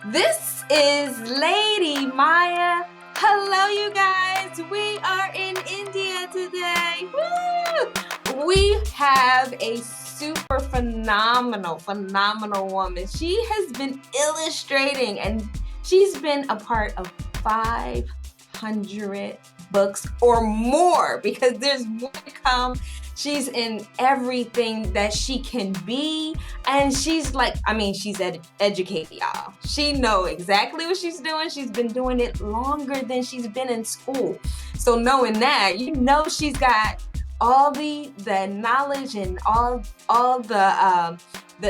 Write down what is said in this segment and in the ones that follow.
This is Lady Myya. Hello, you guys. We are in India today. Woo! We have a super phenomenal woman. She has been illustrating and she's been a part of 500 books or more because there's more to come. She's in everything that she can be. And she's like, she's educated, y'all. She know exactly what she's doing. She's been doing it longer than she's been in school. So knowing that, she's got all the knowledge and all the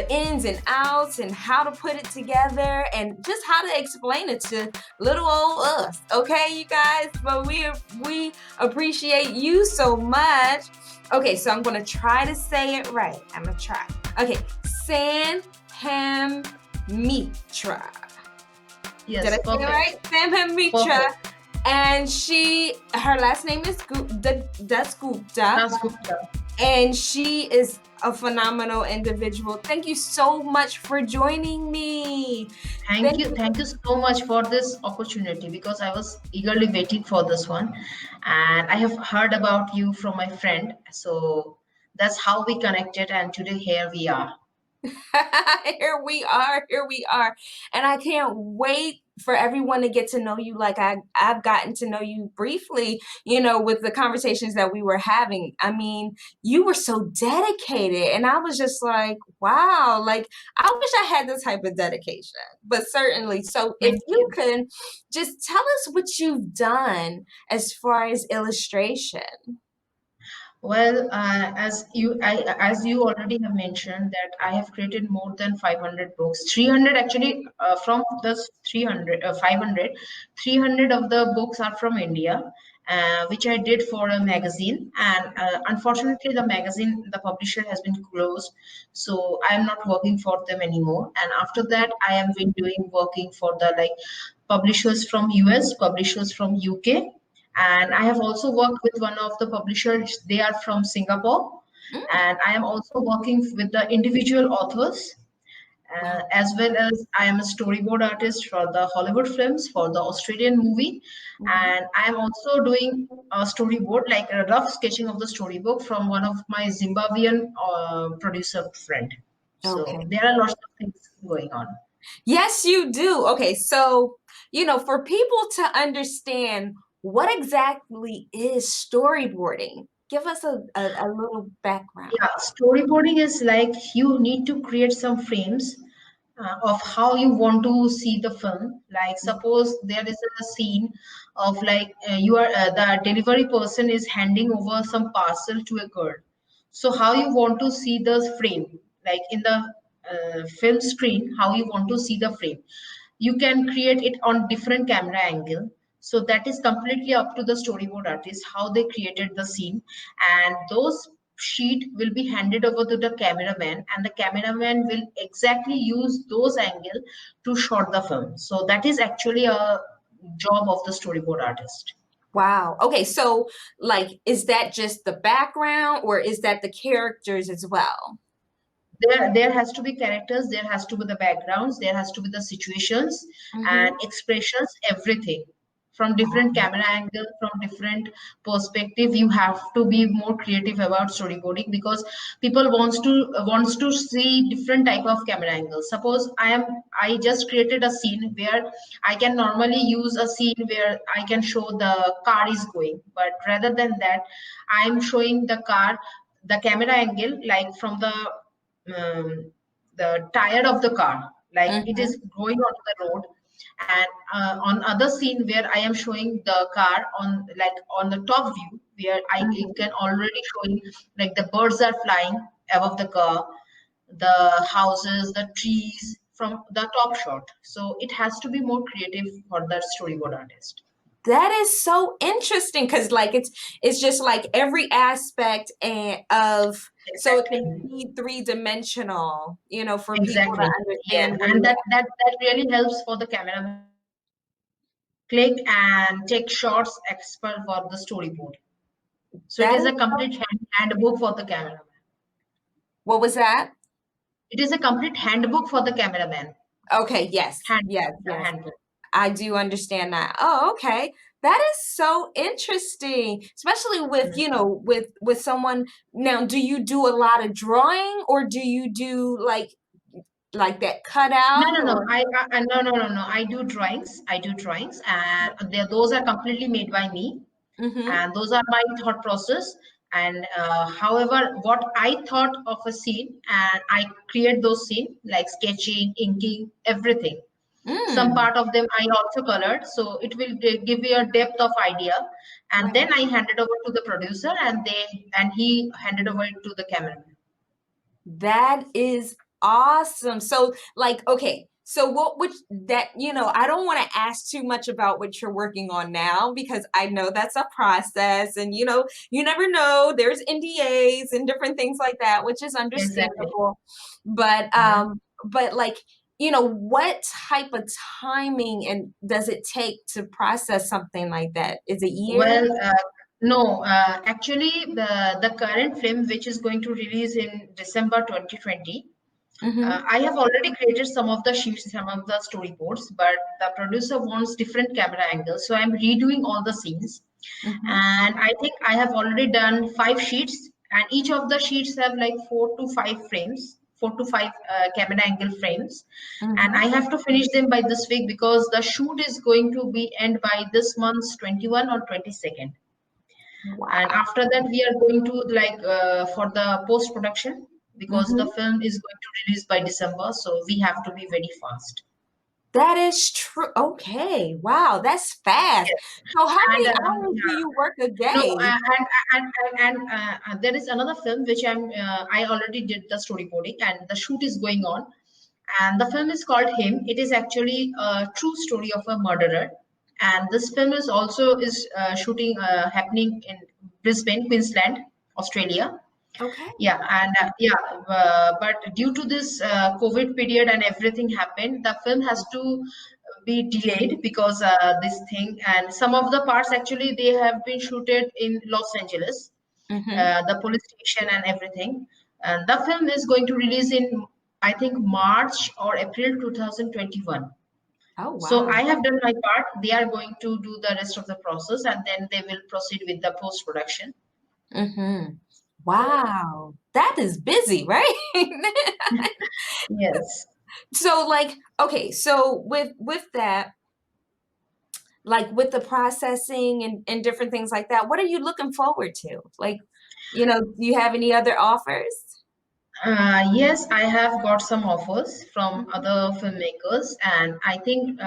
ins and outs and how to put it together and just how to explain it to little old us. Okay, you guys? But we appreciate you so much. Okay, so I'm gonna try to say it right. I'm gonna try. Okay, Sanghamitra. Yes, Did I say it right? Sanghamitra. And her last name is Dasgupta. And she is a phenomenal individual. Thank you so much for joining me. Thank you so much for this opportunity because I was eagerly waiting for this one, and I have heard about you from my friend. So that's how we connected, and today here we are. Here we are. And I can't wait for everyone to get to know you like I've gotten to know you briefly, with the conversations that we were having. I mean, you were so dedicated and I was just like, wow, like I wish I had this type of dedication. But certainly, so if you could just tell us what you've done as far as illustration. Well, as you already have mentioned that I have created more than 500 books, 300 actually from this 300, 500, 300 of the books are from India, which I did for a magazine. And unfortunately, the publisher has been closed, so I am not working for them anymore. And after that, I have been working for the publishers from US, publishers from UK, and I have also worked with one of the publishers. They are from Singapore, and I am also working with the individual authors, as well as I am a storyboard artist for the Hollywood films, for the Australian movie, and I am also doing a storyboard, like a rough sketching of the storybook from one of my Zimbabwean producer friend. So there are lots of things going on. Yes, you do. Okay, so, for people to understand what exactly is storyboarding, give us a little background. Yeah, storyboarding is like you need to create some frames of how you want to see the film. Like, suppose there is a scene of the delivery person is handing over some parcel to a girl. So, how you want to see the frame, like in the film screen, how you want to see the frame. You can create it on different camera angle, so that is completely up to the storyboard artist how they created the scene, and those sheet will be handed over to the cameraman, and the cameraman will exactly use those angle to shot the film. So that is actually a job of the storyboard artist. Wow. Okay, so is that just the background or is that the characters as well? There has to be characters, there has to be the backgrounds, there has to be the situations and expressions, everything from different camera angle, from different perspective. You have to be more creative about storyboarding because people wants to see different type of camera angles. Suppose I just created a scene where I can normally use a scene where I can show the car is going, but rather than that I'm showing the car, the camera angle like from the tire of the car, like it is going on the road, and on other scene where I am showing the car on on the top view where I can already showing like the birds are flying above the car, the houses, the trees from the top shot. So it has to be more creative for the storyboard artist. That is so interesting because it's just like every aspect of so it can be three-dimensional, for people to understand. Yeah, and that really helps for the cameraman click and take shots expert for the storyboard. So it That is a is complete handbook for the cameraman. what was that? It is a complete handbook for the cameraman. Okay, yes, Hand, yes, yeah, yes. hand blown. I do understand that. Oh, okay. That is so interesting, especially with, Mm. with someone. Now, do you do a lot of drawing or do you do like that No, cutout no, no. or No, no, no, no. I do drawings. I do drawings, and those are completely made by me. mm-hmm. And those are my thought process. And however, what I thought of a scene, and I create those scene like sketching, inking, everything. Some Mm, part of them I also colored, so it will give you a depth of idea. And right. then I handed over to the producer, and he handed over it to the cameraman. That is awesome. So, like, okay, so what would that, I don't want to ask too much about what you're working on now because I know that's a process and you never know. There's NDAs and different things like that, which is Exactly. understandable. But Mhm. like, what type of timing and does it take to process something like that? Is it years? Well, no, actually, the current film, which is going to release in December 2020, Mm-hmm. I have already created some of the sheets, some of the storyboards, but the producer wants different camera angles, so I'm redoing all the scenes. Mm-hmm. And I think I have already done 5 sheets, and each of the sheets have like 4 to 5 frames, 4 to 5 camera angle frames, and Mm-hmm. I have to finish them by this week because the shoot is going to be end by this month's 21 or 22nd. And Wow. after that we are going to like for the post production, because the Mm-hmm. film is going to release by December, so we have to be very fast. That is true. Okay. Wow, that's fast. Yes. So how And many hours do yeah. you work a No, day? there is another film which I already did the storyboarding, and the shoot is going on. And the film is called Him. It is actually a true story of a murderer. And this film is also is shooting happening in Brisbane, Queensland, Australia. Okay. Yeah, and but due to this COVID period and everything happened, the film has to be delayed because this thing, and some of the parts actually they have been shooted in Los Angeles, Mm-hmm. the police station and everything. And the film is going to release in, I think, March or April 2021. Oh, So wow. I have done my part. They are going to do the rest of the process, and then they will proceed with the post production. Mm-hmm. So Wow. That is busy, right? yes. So like, okay, so with that, like with the processing and different things like that, what are you looking forward to? Like, do you have any other offers? Yes, I have got some offers from other filmmakers, and I think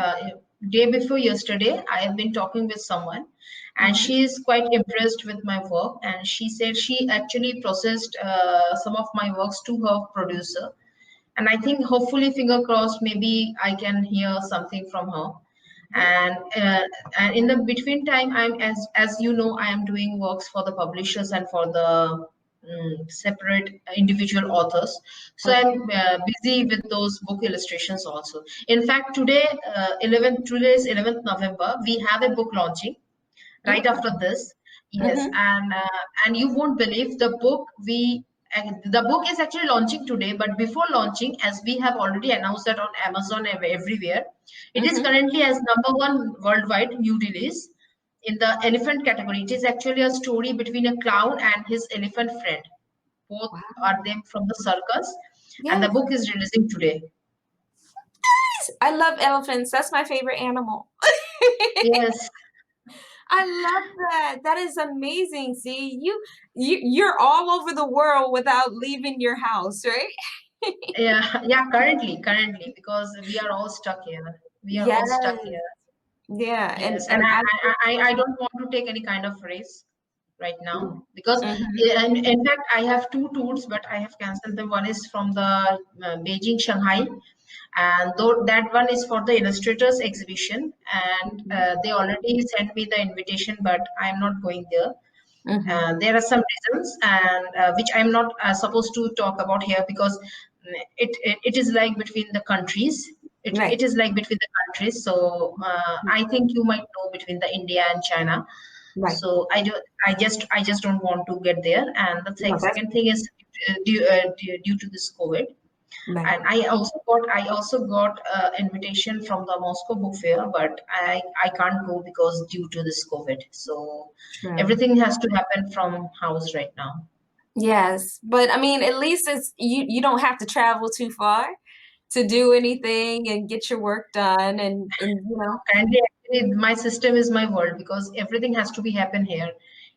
day before yesterday, I have been talking with someone, and Mm-hmm. she is quite impressed with my work, and she said she actually processed some of my works to her producer, and I think hopefully, finger crossed, maybe I can hear something from her. Yeah. And in the between time, I'm as you know, I am doing works for the publishers and for the separate individual authors. So Okay. I'm busy with those book illustrations also. In fact, today, 11th, today is 11th November. We have a book launching right Mm-hmm. after this. Yes, Mm-hmm. and you won't believe the book we and the book is actually launching today, but before launching, as we have already announced that on Amazon everywhere, it is Mm-hmm. currently as #1 worldwide new release in the elephant category. It is actually a story between a clown and his elephant friend. Both are Wow. them from the circus, and the Yes. book is releasing today. I love elephants. That's my favorite animal. Yes. I love that. That is amazing. See, you're all over the world without leaving your house, right? Yeah, yeah, currently, because we are all stuck here. We are all stuck Yes. here. Yeah. And Yes, and and I I don't want to take any kind of risk right now because mm-hmm. in fact I have 2 tours, but I have canceled them. One is from the Beijing, Shanghai, and though that one is for the illustrators exhibition, and Mm-hmm. they already sent me the invitation, but I am not going there. Mm-hmm. There are some reasons, and which I'm not supposed to talk about here because it is like between the countries. Right. It is like between the countries. So I think you might know between the India and China. Right. So I just don't want to get there. And the No, that's second thing is due to this COVID. Right. And I also got invitation from the Moscow book fair, but I can't go because due to this COVID. So True. everything has to happen from house right now. Yes, but I mean, at least it's you don't have to travel too far to do anything and get your work done and you know. Currently, actually, my system is my world because everything has to be happen here.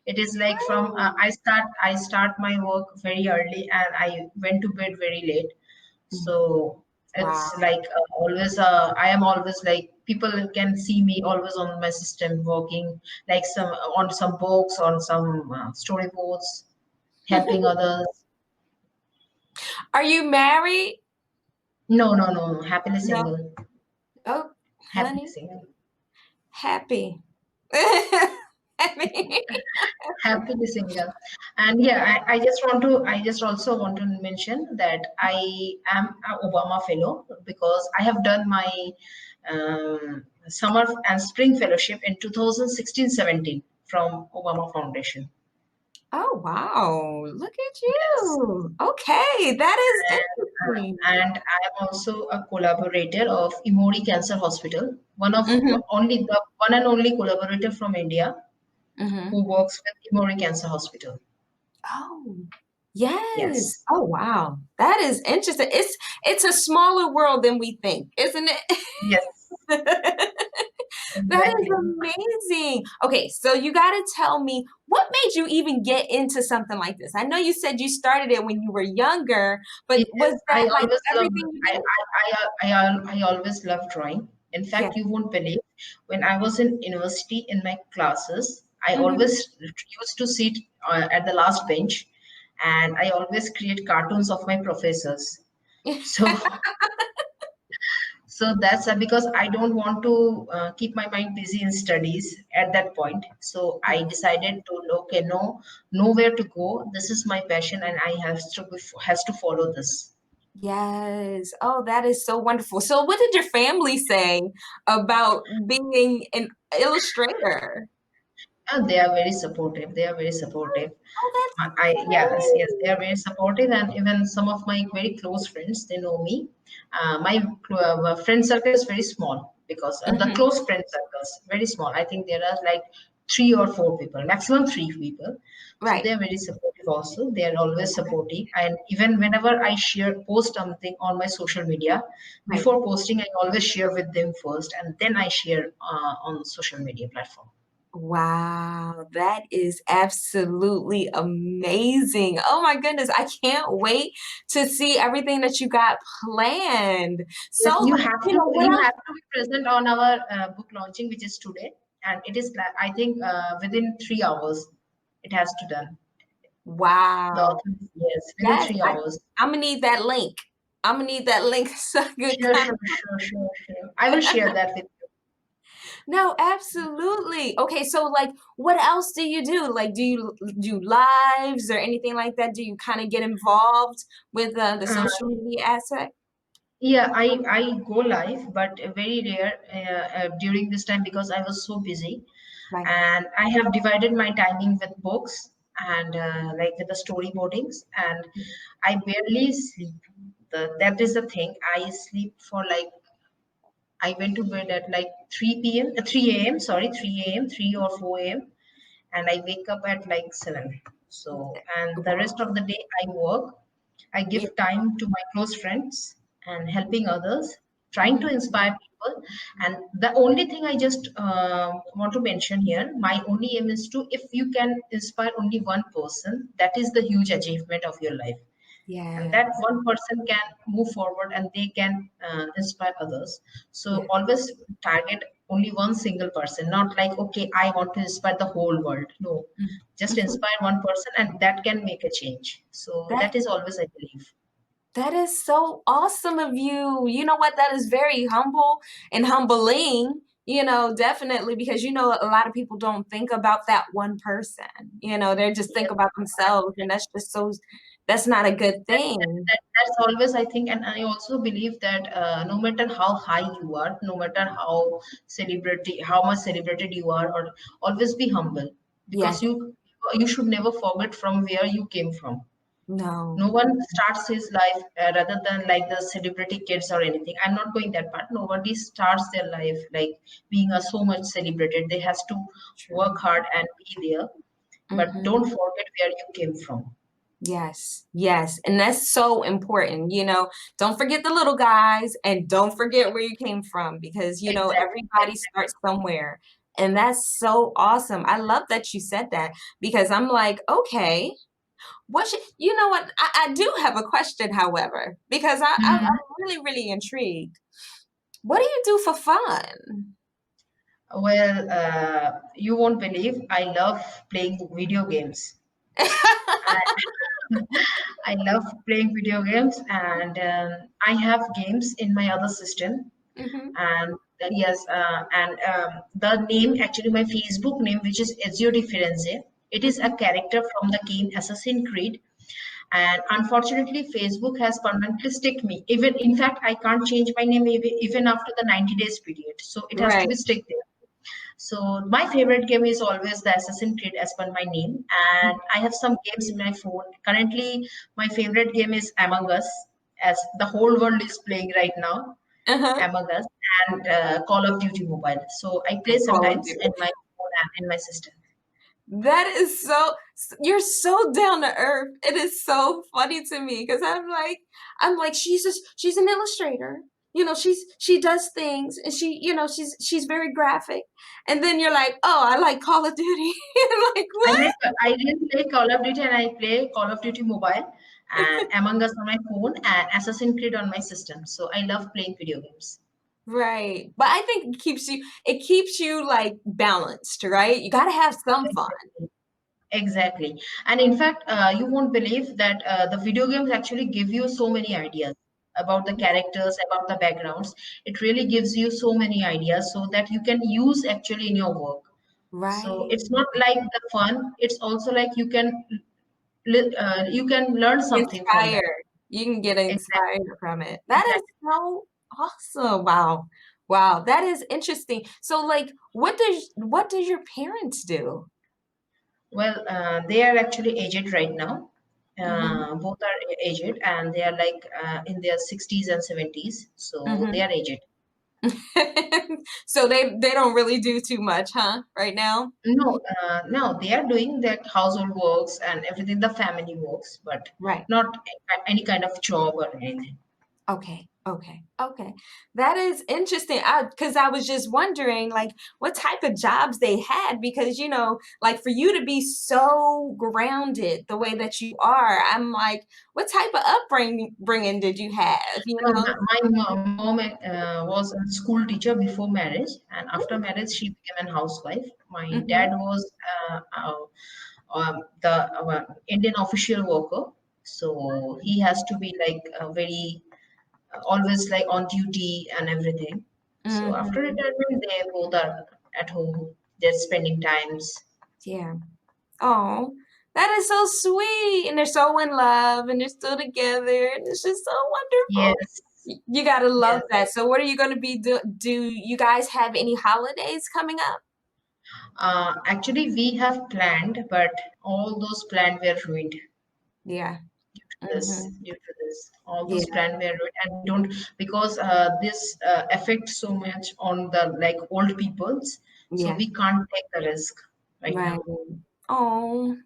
It is like from Oh. I start my work very early and I went to bed very late. So it's Wow. like always I am always like people can see me always on my system working like some on some books on some storyboards helping others. Are you married? No, happily No. single, Oh, happily honey, single. happy. Happy. Happily single. And yeah, I just also want to mention that I am a Obama fellow because I have done my summer and spring fellowship in 2016-17 from Obama Foundation. Oh, wow. Look at Yes. you. Okay, that is interesting. And I am also a collaborator of Imori Cancer Hospital, Hmm. only the one and only collaborator from India Hmm. who works with Imori Cancer Hospital. Oh, yes. Yes. Oh, wow. That is interesting. It's a smaller world than we think, isn't Yes, it? That is exactly. amazing. Okay, so you got to tell me what made you even get into something like this? I know you said you started it when you were younger, but Yes, was I that like always love everything you did? I always love drawing. In Yeah. fact, you won't believe when I was in university in my classes, I Hmm. always used to sit at the last bench, and I always create cartoons of my professors. So so that's because I don't want to keep my mind busy in studies at that point. So I decided to okay, no, nowhere to go. This is my passion, and I has to follow this. Yes. Oh, that is so wonderful. So what did your family say about being an illustrator? And they are very supportive. They are very supportive. Oh, that's Yes, they are great. very supportive, and even some of my very close friends, they know me. My friend circle is very small because the Hmm. close friend circles very small. I think there are like 3 or 4 people, maximum 3 people. So Right. they are very supportive. Also, they are always supportive, and even whenever I post something on my social media, Right. before posting, I always share with them first, and then I share on social media platform. Wow, that is absolutely amazing. Oh my goodness, I can't wait to see everything that you got planned. So, Yes, like, you know, what you else? have to be present on our book launching, which is today, and it is I think within 3 hours it has to done. The Wow. author, yes, within Yes, three hours. I'm gonna need that link. I'm gonna need that link so I could Sure, kind sure, of. sure, sure, sure. I will share that with you. No, absolutely. Okay, so like, what else do you do? Like, do you do lives or anything like that? Do you kind of get involved with the Uh, social media aspect? yeah, I go live, but very rare during this time because I was so busy, Right. and I have divided my timing with books and like with the storyboardings, and I barely sleep. That is the thing. I sleep for like I went to bed at like 3 p.m. 3 a.m. Sorry, 3 a.m. 3 or 4 a.m. and I wake up at like 7. So and the rest Wow. of the day I work. I Yeah. give time to my close friends and helping others, trying to Mhm. inspire people. And the only thing I just want to mention here, my only aim is to, if you can inspire only one person, that is the huge achievement of your life. And that Yes. one person can move forward and they can inspire others. So Yeah. always target only one single person, not like, okay, I want to inspire the whole world. No, just Mhm. inspire one person and that can make a change. So That that is always, I believe. that is so awesome of you. You know what? That is very humble and humbling, you know, definitely because you know a lot of people don't think about that one person. You know, they just think Yes. about themselves and that's just so that's not a good thing. That's always, I think, and I also believe that no matter how high you are, no matter how much celebrated you are, or always be humble because Yes. you should never forget from where you came from. No. No one starts his life rather than like the celebrity kids or anything. I'm not going that part. Nobody starts their life like being a so much celebrated. They has to work True. hard and be there. But Hmm. don't forget where you came from. Yes, yes. And that's so important. Don't forget the little guys and don't forget where you came from because, Exactly. everybody starts somewhere. And that's so awesome. I love that you said that because I'm like, okay, you know what? I do have a question, however, because I'm Mhm. really, really intrigued. What do you do for fun? Well, you won't believe I love playing video games. I love playing video games, and I have games in my other system. Hmm. And yes, and the name actually my Facebook name, which is Ezio De Firenze. It is a Hmm. character from the game Assassin's Creed, and unfortunately, Facebook has permanently stick me. Even in fact, I can't change my name even after the 90 days period. So it has to Right. be stick there. So my favorite game is always the Assassin's Creed as per my name, and I have some games in my phone. Currently, my favorite game is Among Us, as the whole world is playing right now. Uh-huh. Among Us and Call of Duty Mobile. So I play And Call of sometimes Duty. in my phone and in my system. That is you're so down to earth. It is so funny to me because I'm like, she's an illustrator. She does things and she's very graphic. And then you're like, oh, I like Call of Duty. Like, what? I really play Call of Duty and I play Call of Duty Mobile and Among Us on my phone and Assassin's Creed on my system. So I love playing video games. Right. But I think it keeps you like balanced, right? You gotta have some fun. Exactly. Exactly. And in fact, you won't believe that the video games actually give you so many ideas about the characters, about the backgrounds. It really gives you so many ideas so that you can use actually in your work. So Right. it's not like the fun, it's also like you can learn something from that. Inspired. You can get Exactly. inspired from it. That is Exactly. so awesome. Wow. Wow. That is interesting. So like what does your parents do? Well, they are actually aged right now. Hmm. Both are aged and they are like in their 60s and 70s. So they Hmm. are aged. So they don't really do too much, huh? Right now? No, no, they are doing that household works and everything, the family works, but Right. not any kind of job or anything. Okay, okay, okay. That is interesting. Because I was just wondering, like, what type of jobs they had. Because, like, for you to be so grounded the way that you are, I'm like, what type of upbringing did you have? No, my mom was a school teacher before marriage, and after marriage, she became a housewife. My dad Mm-hmm. was the Indian official worker, so he has to be like very always like on duty and everything. So after Mm-hmm. retirement, they both are at home. They're spending times. Yeah. Oh, that is so sweet. And they're so in love and they're still together. And it's just so wonderful. Yes, You gotta love yes. that. So what are you gonna be do you guys have any holidays coming up? Actually, we have planned, but all those plans were ruined Yeah. Hmm. due to this. All those Yeah. plans were ruined, and we don't because this affects so much on the like old peoples, so Yeah. we can't take the risk right Right. now. Oh.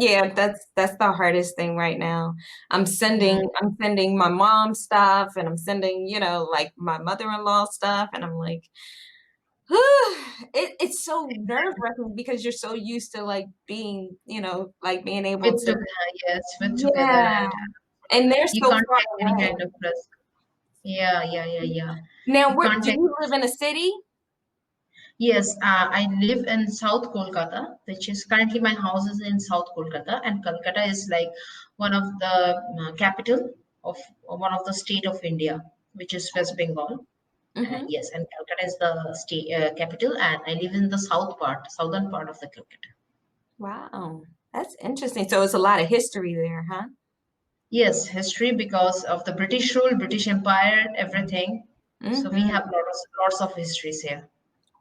Yeah, that's the hardest thing right now. I'm Mm. sending I'm sending my mom stuff and I'm sending, like my mother-in-law stuff and I'm like, it's so nerve-wracking because you're so used to like being, like being able With to, together, yes, with together, yeah. and And they're you so can't far take any away. kind of risk. Yeah, yeah, yeah, yeah. Now, You where can't do take. you live in a city? Yes, I live in South Kolkata, which is currently my house is in South Kolkata, and Kolkata is like one of the capital of one of the state of India, which is West Bengal. And Hmm. yes, and Calcutta is the state capital, and I live in the southern part of the Calcutta. Wow, that's interesting. So it's a lot of history there, huh? Yes, history because of the British rule, British Empire, everything. So we have Hmm. lots of histories here.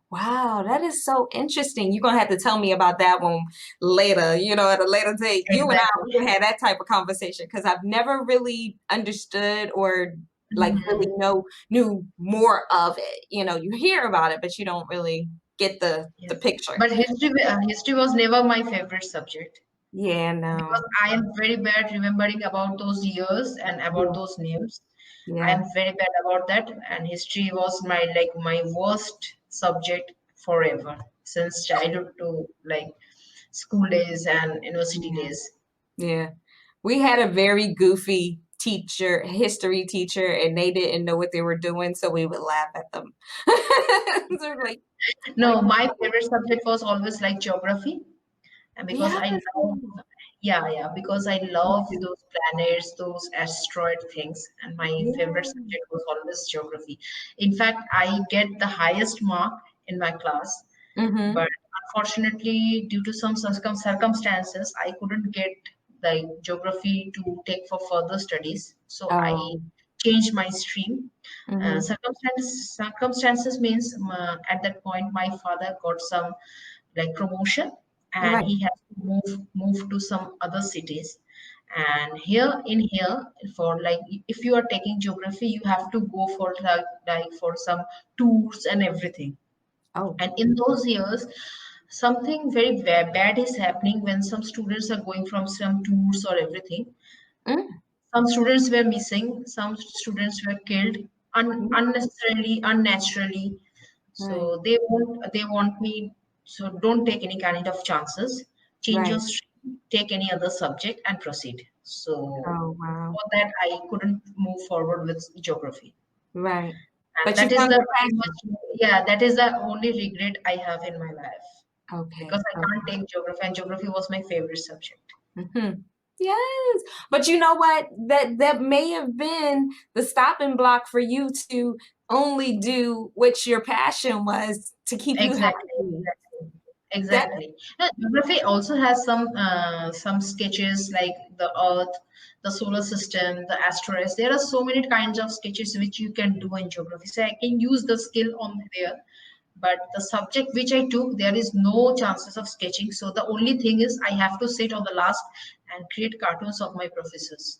Wow, that is so interesting. You're gonna have to tell me about that one later, at a later date. You and I, Exactly. we can have that type of conversation because I've never really understood or like really Mhm. knew more of it. You hear about it, but you don't really get the Yes. picture. But history was never my favorite subject Yeah, because no. I am very bad remembering about those years and about Yeah, those names. I yeah. am very bad about that, and history was my worst subject forever since childhood to like school days and university Yeah. days. Yeah. We had a very goofy teacher, history teacher, and they didn't know what they were doing, so we would laugh at them. So like, No, my favorite subject was always like geography, and because yeah, I love, yeah, yeah, because I me love too. those planets, those asteroid things, and my favorite Yeah. subject was always geography. In fact, I get the highest mark in my class, Mm-hmm. but unfortunately, due to some circumstances, I couldn't get like geography to take for further studies. So I Oh. changed my stream. Mm-hmm. Circumstances means at that point my father got some like promotion, and Right. he has to move to some other cities. And here for like if you are taking geography, you have to go for like for some tours and everything. Oh. And in those years, something very bad is happening when some students are going from some tours or everything. Mm. Some students were missing, some students were killed unnecessarily, unnaturally. Right. So they want me, so don't take any kind of chances. Change your Right. stream, take any other subject and proceed. So Oh, wow. for that I couldn't move forward with geography. Right. And But you that is found the your very passion. much, yeah, that is the only regret I have in my life because Okay. I can't Okay. take geography, and geography was my favorite subject. Hmm. Yes. But you know what? That may have been the stopping block for you to only do what your passion was to keep you Exactly, happy. exactly, That exactly. Now, geography also has some sketches like the Earth, the solar system, the asteroids. There are so many kinds of sketches which you can do in geography. So I can use the skill on there. But the subject which I took, there is no chances of sketching. So the only thing is I have to sit on the last and create cartoons of my professors.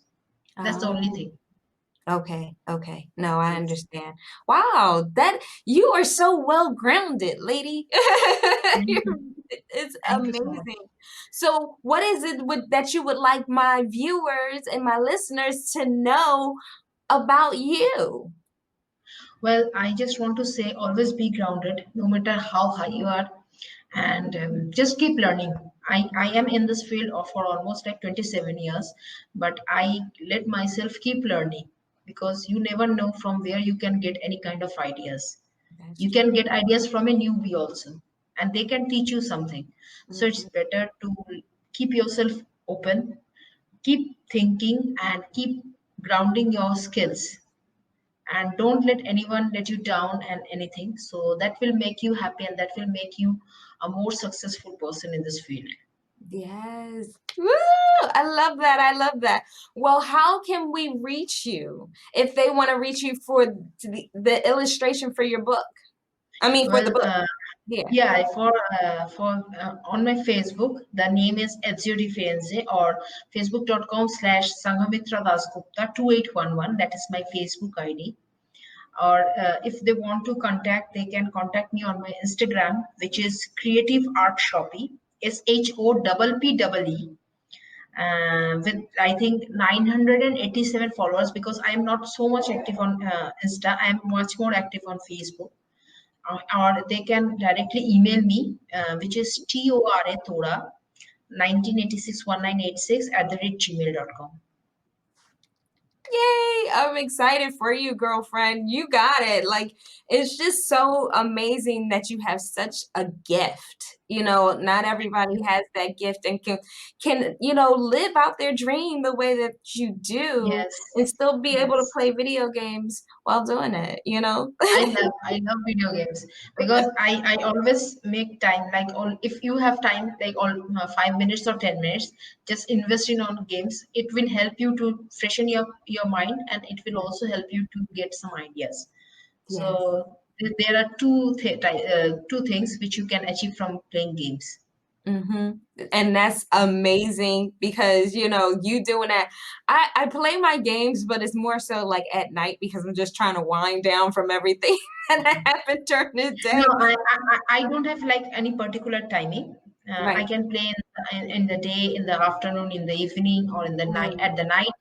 That's the only oh, thing. okay, okay. No, I Yes. understand. Wow, that you are so well grounded, lady. Mhm. It's Thank you so much. amazing. So, what is it that you would like my viewers and my listeners to know about you? Well, I just want to say always be grounded, no matter how high you are, and just keep learning. I am in this field for almost like 27 years, but I let myself keep learning because you never know from where you can get any kind of ideas. That's You true. can get ideas from a newbie also, and they can teach you something. So it's Mhm. better to keep yourself open, keep thinking, and keep grounding your skills, and don't let anyone let you down and anything, so that will make you happy and that will make you a more successful person in this field. Yes. Woo! I love that. I love that. Well, how can we reach you if they want to reach you for the illustration for your book? I mean, for the Well, book. Yeah. yeah, for on my Facebook, the name is Ezio De Firenze, or facebook.com/Sanghamitra Dasgupta 2811. That is my Facebook ID. Or if they want to contact, they can contact me on my Instagram, which is Creative Art Shoppy, SHOPPE, with I think 987 followers, because I am not so much active on Insta. I am much more active on Facebook. Or they can directly email me, which is TORA Thoda 1986 1986 @gmail.com. Yay! I'm excited for you, girlfriend. You got it. Like, it's just so amazing that you have such a gift. Not everybody has that gift and can live out their dream the way that you do Yes, and still be able to yes. play video games while doing it? I love video games because I always make time, like all if you have time, like all 5 minutes or 10 minutes, just invest in on games. It will help you to freshen your mind, and it will also help you to get some ideas. So Yes. there are two things which you can achieve from playing games. Mm-hmm. And that's amazing because you doing that. I play my games, but it's more so like at night because I'm just trying to wind down from everything that happened during the No, day. I don't have like any particular timing. I Right. can play in the day, in the afternoon, in the evening, or in the night, Mm, at the night,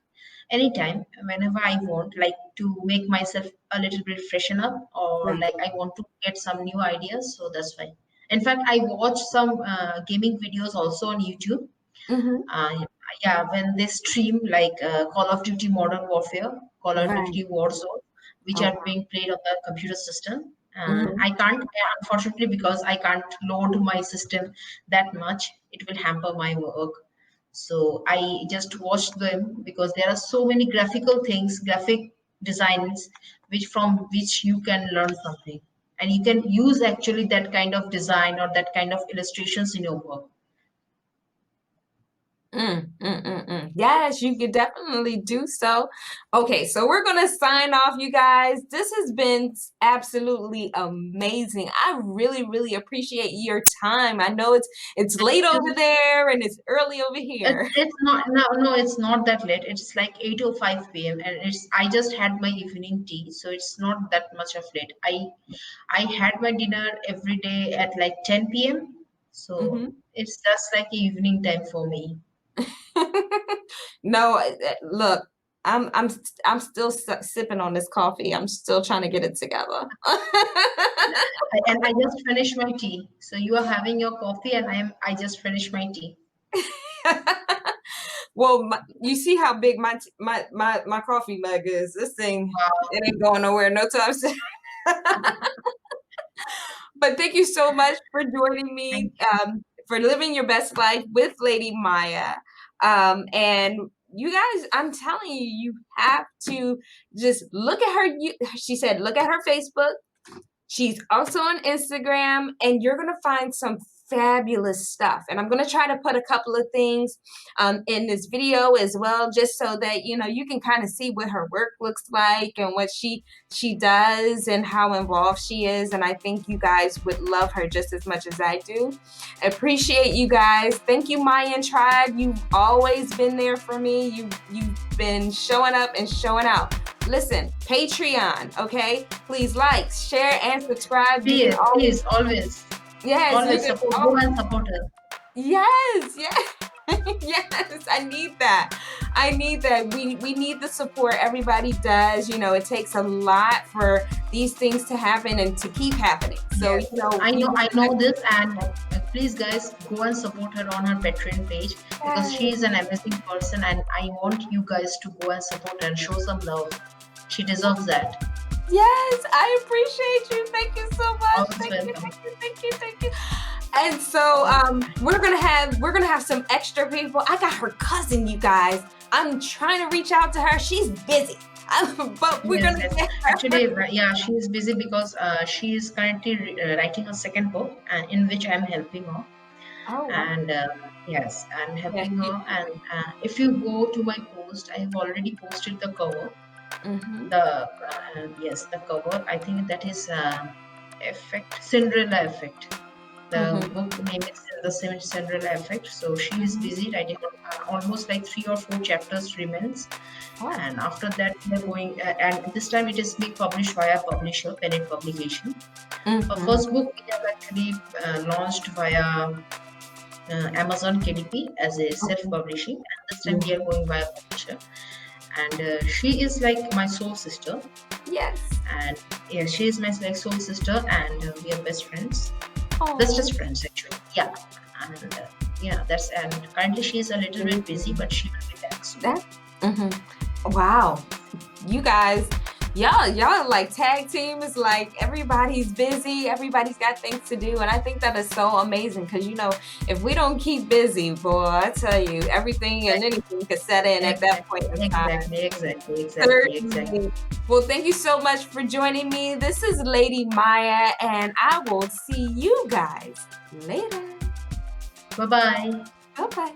anytime, whenever I want, like to make myself a little bit freshen up, or right. like I want to get some new ideas. So that's fine. In fact, I watch some gaming videos also on YouTube. Mm-hmm. Uh, yeah, when they stream like Call of Duty Modern Warfare, Call of Right. Duty Warzone, which Oh, are wow. being played on the computer system. Mm-hmm. I can't, unfortunately, because I can't load my system that much, it will hamper my work. So I just watch them because there are so many graphical things, graphic designs, which from which you can learn something. And you can use actually that kind of design or that kind of illustrations in your work. Yes, you could definitely do so. Okay, so we're gonna sign off, you guys. This has been absolutely amazing. I really, really appreciate your time. I know it's late over there and it's early over here. It's not no, it's not that late. It's like 8 or 5 p.m. and it's I just had my evening tea, so it's not that much of late. I had my dinner every day at like 10 p.m. So hmm it's just like evening time for me. No, look, I'm still sipping on this coffee. I'm still trying to get it together. And I just finished my tea. So you are having your coffee and I just finished my tea. Well, you see how big my coffee mug is. This thing, Wow. it ain't going nowhere no time soon. But thank you so much for joining me, Thank you. for living your best life with Lady Myya. And you guys, I'm telling you, you have to just look at her. She said, look at her Facebook. She's also on Instagram, and you're going to find some fabulous stuff. And I'm going to try to put a couple of things in this video as well, just so that you can kind of see what her work looks like and what she does and how involved she is. And I think you guys would love her just as much as I do. Appreciate you guys. Thank you, Mayan Tribe. You've always been there for me. You've been showing up and showing out. Listen, Patreon, okay? Please like, share, and subscribe. You can always, Please, always, yes, you always can support, go always, and support her. yes, yes, yes. I need that. I need that. We need the support. Everybody does. It takes a lot for these things to happen and to keep happening. So, Yes, I know this, and please, guys, go and support her on her Patreon page because she is an amazing person, and I want you guys to go and support her and show some love. She deserves that. yes, I appreciate you. Thank you so much. Always Thank you, welcome. thank you, thank you, thank you. And so we're gonna have some extra people. I got her cousin, you guys. I'm trying to reach out to her. She's busy. But we're Yes, gonna yes. get her. Actually, yeah, she is busy because she is currently writing a second book, in which I'm helping her. Oh wow. And yes, I'm Yes. helping her. And if you go to my post, I have already posted the cover. Mm-hmm. Yes, the cover. I think that is Effect Cinderella Effect. The Mm-hmm. book name is the Cinderella Effect. So she is Mm-hmm. busy writing almost like 3 or 4 chapters remains, Oh. and after that we are going. And this time it is being published via publisher, Pennant Publication. Her Mm-hmm. first book we have actually launched via Amazon KDP as a Okay. self-publishing, and this time we Yeah. are going via publisher. And she is like my soul sister, Yes. and yeah, she is my like soul sister, and we are best friends, Oh. bestest friends actually. Yeah, and yeah, that's and currently she is a little bit busy, Amazing. but she will be back soon. That. Mm-hmm. Wow. You guys, y'all like tag team is like everybody's busy, everybody's got things to do, and I think that is so amazing because if we don't keep busy, boy, I tell you, everything and Exactly, anything could set in at that point in time. exactly. Certainly. Well, thank you so much for joining me. This is Lady Myya, and I will see you guys later. Bye bye. Bye bye.